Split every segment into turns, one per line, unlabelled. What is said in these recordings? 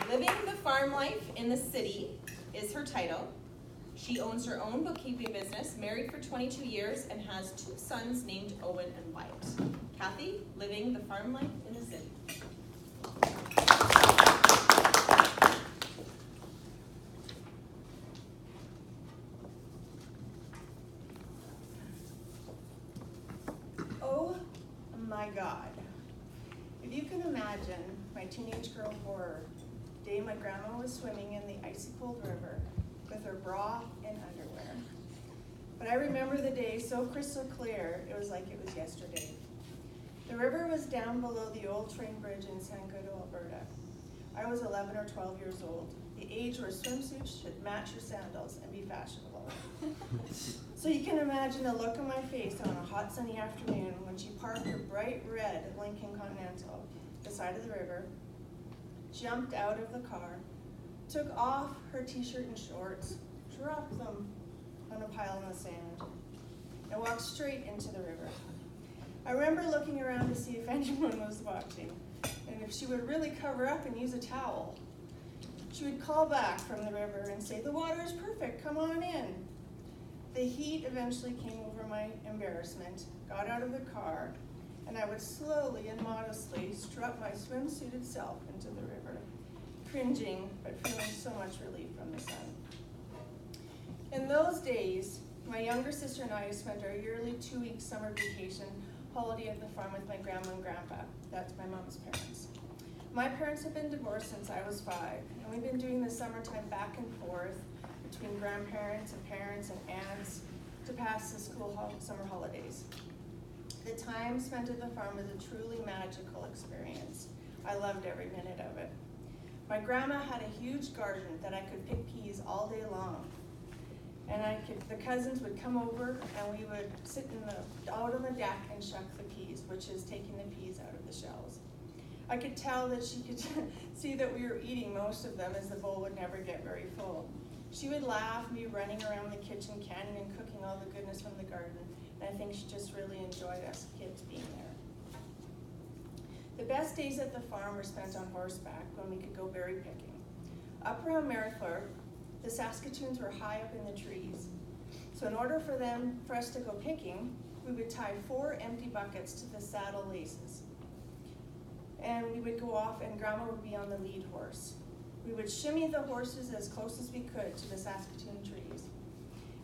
Living the farm life in the city is her title. She owns her own bookkeeping business, married for 22 years, and has 2 sons named Owen and Wyatt. Kathy, living the farm life in the city.
Oh my God. If you can imagine my teenage girl horror, the day my grandma was swimming in the icy cold river with her bra and underwear. But I remember the day so crystal clear, it was like it was yesterday. The river was down below the old train bridge in Sangodo, Alberta. I was 11 or 12 years old, the age where swimsuits should match your sandals and be fashionable. So you can imagine the look on my face on a hot sunny afternoon when she parked her bright red Lincoln Continental beside of the river, jumped out of the car, took off her t-shirt and shorts, dropped them on a pile in the sand, and walked straight into the river. I remember looking around to see if anyone was watching, and if she would really cover up and use a towel. She would call back from the river and say, "The water is perfect, come on in." The heat eventually came over my embarrassment, got out of the car, and I would slowly and modestly strut my swimsuited self into the river, cringing but feeling so much relief from the sun. In those days, my younger sister and I spent our yearly 2-week summer vacation holiday at the farm with my grandma and grandpa. That's my mom's parents. My parents have been divorced since I was 5, and we've been doing the summertime back and forth between grandparents and parents and aunts to pass the summer holidays. The time spent at the farm was a truly magical experience. I loved every minute of it. My grandma had a huge garden that I could pick peas all day long. And the cousins would come over and we would sit out on the deck and shuck the peas, which is taking the peas out of the shells. I could tell that she could see that we were eating most of them as the bowl would never get very full. She would laugh, me running around the kitchen canning and cooking all the goodness from the garden, and I think she just really enjoyed us kids being there. The best days at the farm were spent on horseback when we could go berry picking. Up around Merithler, the Saskatoons were high up in the trees. So in order for us to go picking, we would tie 4 empty buckets to the saddle laces. And we would go off and Grandma would be on the lead horse. We would shimmy the horses as close as we could to the Saskatoon trees,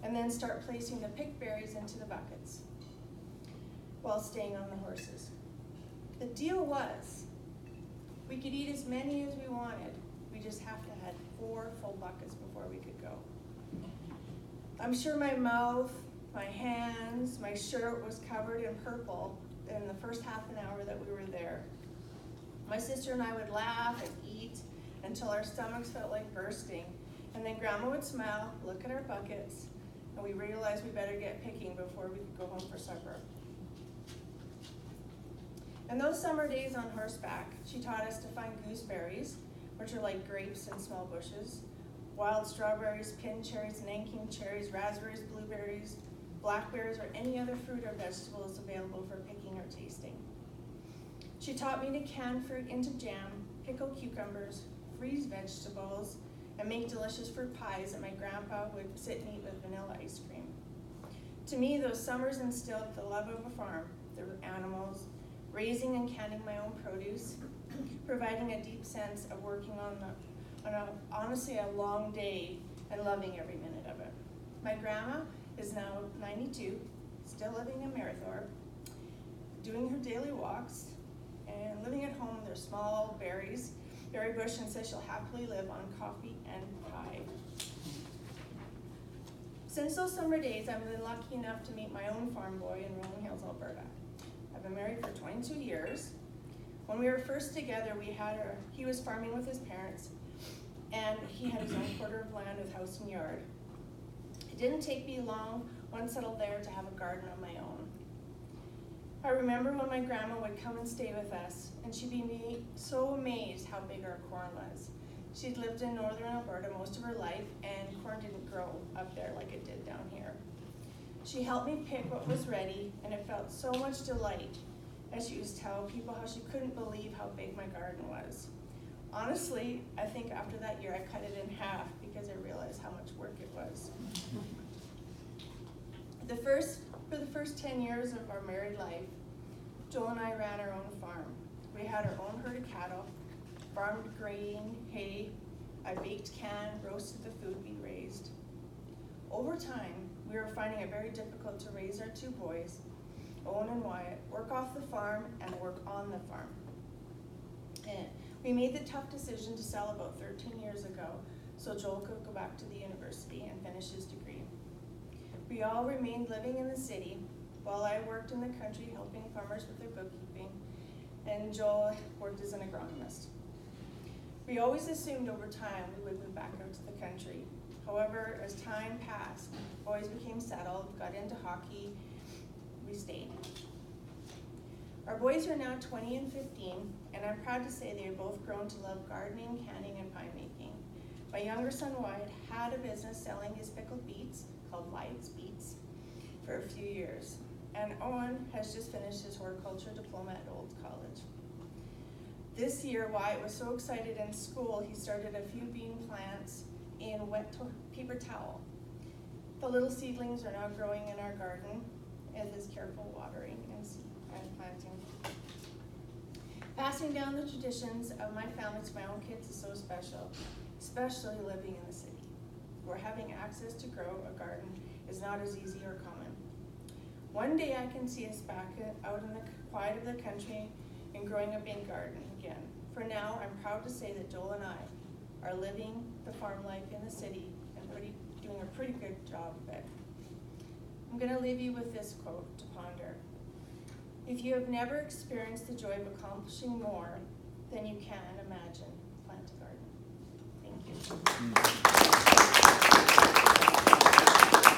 and then start placing the picked berries into the buckets while staying on the horses. The deal was, we could eat as many as we wanted. We just have to have 4 full buckets before we could go. I'm sure my mouth, my hands, my shirt was covered in purple in the first half an hour that we were there. My sister and I would laugh and eat until our stomachs felt like bursting. And then Grandma would smile, look at our buckets, and we realized we better get picking before we could go home for supper. And those summer days on horseback, she taught us to find gooseberries, which are like grapes in small bushes, wild strawberries, pin cherries, Nanking cherries, raspberries, blueberries, blackberries, or any other fruit or vegetables available for picking or tasting. She taught me to can fruit into jam, pickle cucumbers, freeze vegetables, and make delicious fruit pies that my grandpa would sit and eat with vanilla ice cream. To me, those summers instilled the love of a farm, the animals, raising and canning my own produce, providing a deep sense of working on honestly a long day and loving every minute of it. My grandma is now 92, still living in Merithler, doing her daily walks, and living at home with her small berry bush, and says she'll happily live on coffee and pie. Since those summer days, I've been lucky enough to meet my own farm boy in Rolling Hills, Alberta. I've been married for 22 years. When we were first together, he was farming with his parents, and he had his own quarter of land with house and yard. It didn't take me long, once settled there, to have a garden of my own. I remember when my grandma would come and stay with us, and she'd be so amazed how big our corn was. She'd lived in northern Alberta most of her life, and corn didn't grow up there like it did down here. She helped me pick what was ready, and it felt so much delight as she used to tell people how she couldn't believe how big my garden was. Honestly, I think after that year I cut it in half because I realized how much work it was. For the first 10 years of our married life, Joel and I ran our own farm. We had our own herd of cattle, farmed grain, hay. I baked, canned, roasted the food we raised. Over time, we were finding it very difficult to raise our two boys, Owen and Wyatt, work off the farm and work on the farm. And we made the tough decision to sell about 13 years ago so Joel could go back to the university and finish his degree. We all remained living in the city while I worked in the country helping farmers with their bookkeeping, and Joel worked as an agronomist. We always assumed over time we would move back out to the country. However, as time passed, boys became settled, got into hockey, we stayed. Our boys are now 20 and 15, and I'm proud to say they have both grown to love gardening, canning, and pie making. My younger son Wyatt had a business selling his pickled beets, called Wyatt's Beets, for a few years. And Owen has just finished his horticulture diploma at Old College. This year, Wyatt was so excited in school, he started a few bean plants in wet paper towel. The little seedlings are now growing in our garden with his careful watering and planting. Passing down the traditions of my family to my own kids is so special, especially living in the city, where having access to grow a garden is not as easy or common. One day I can see us back out in the quiet of the country and growing a big garden again. For now, I'm proud to say that Joel and I are living the farm life in the city and doing a pretty good job of it. I'm going to leave you with this quote to ponder. If you have never experienced the joy of accomplishing more than you can imagine, plant a garden. Thank you.